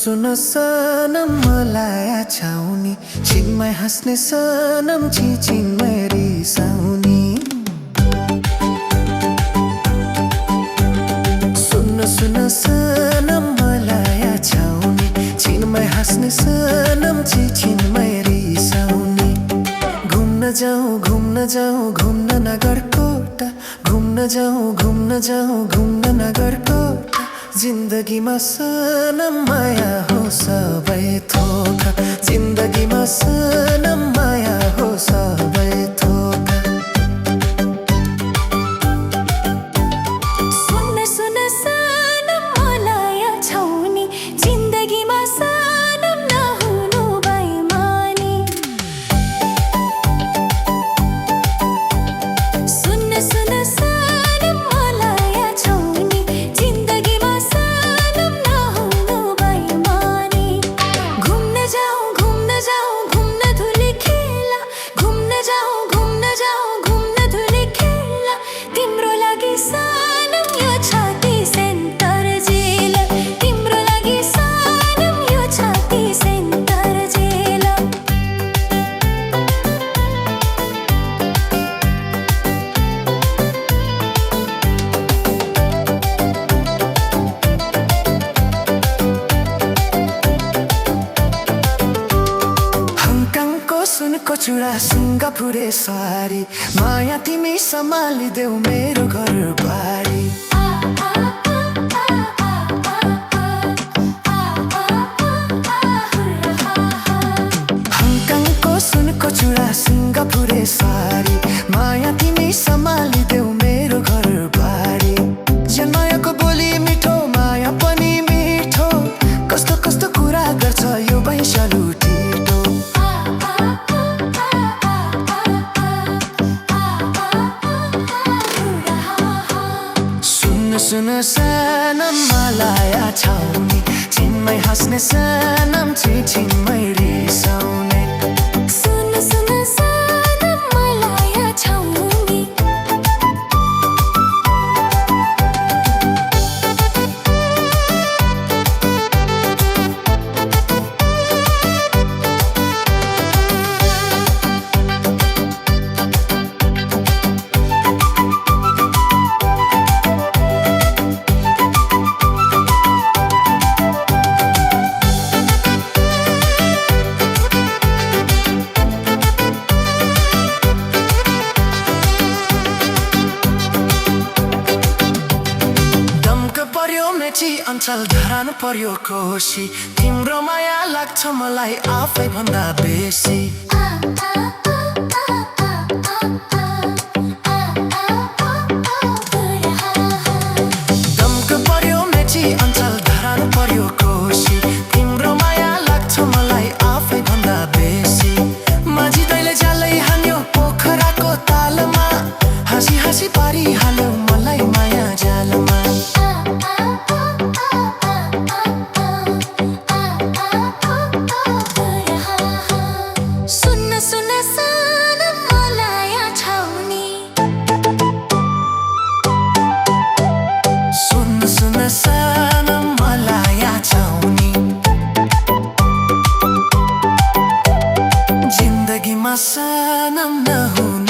सुन सनम मलाई आछाउनी छिनमै हाँस्ने सनम छिनमै रिसाउनी सुन सनम मलाई आछाउनी छिनमै हाँस्ने सनम छिनमै रिसाउनी घुम्न जाऊँ घुम्न नगरकोटा घुम्न जाऊँ घुम्न नगरकोटा जिन्दगीमा सनम माया हो सबै थोक जिन्दगीमा सनम माया हो सबै थोक सुन सनम मलाई आछाउनी जिन्दगीमा सनम नहुनु बेइमानी सुन सनम मलाई आछाउनी जिन्दगीमा सनम नहुनु बेइमानी घुम्न जाऊँ घुम्न धुली खेला घुम्न जाऊँ घुम्न धुली खेला तिम्रो लागि सनम यो छाती सेन्टर जेल तिम्रो लागि सनम यो छाती सेन्टर जेल हङकङको सुनको चुडा सिङ्गापुरे सारी माया तिमी सम्हालिदेऊ मेरो घर बारी हङकङको सुनको चुडा सिङ्गापुरे सारी माया तिमी सम्हालिदेऊ मेरो घर बारी जन्मायाको बोली मिठो माया पनि मिठो कस्तो कस्तो कुरा गर्छ यो वैशालु टिटो सुन सनम मलाई आछाउनी छिनमै हाँस्ने सनम छिनमै रिसाउने सुन सनम मलाई आछाउनी अञ्चल धरान पर्यो कोशी तिम्रो माया लाग्छ मलाई आफै भन्दा बेसी दमक पर्यो मेची अञ्चल धरान पर्यो कोशी तिम्रो माया लाग्छ मलाई आफै भन्दा बेसी माझी दैले जालै हान्यो पोखराको तालमा हाँसी हाँसी पारिहाल्यो मलाई माया जालमा सुन सनम मलाई आछाउनी सुन सनम मलाई आछाउनी जिन्दगीमा सनम नहुनु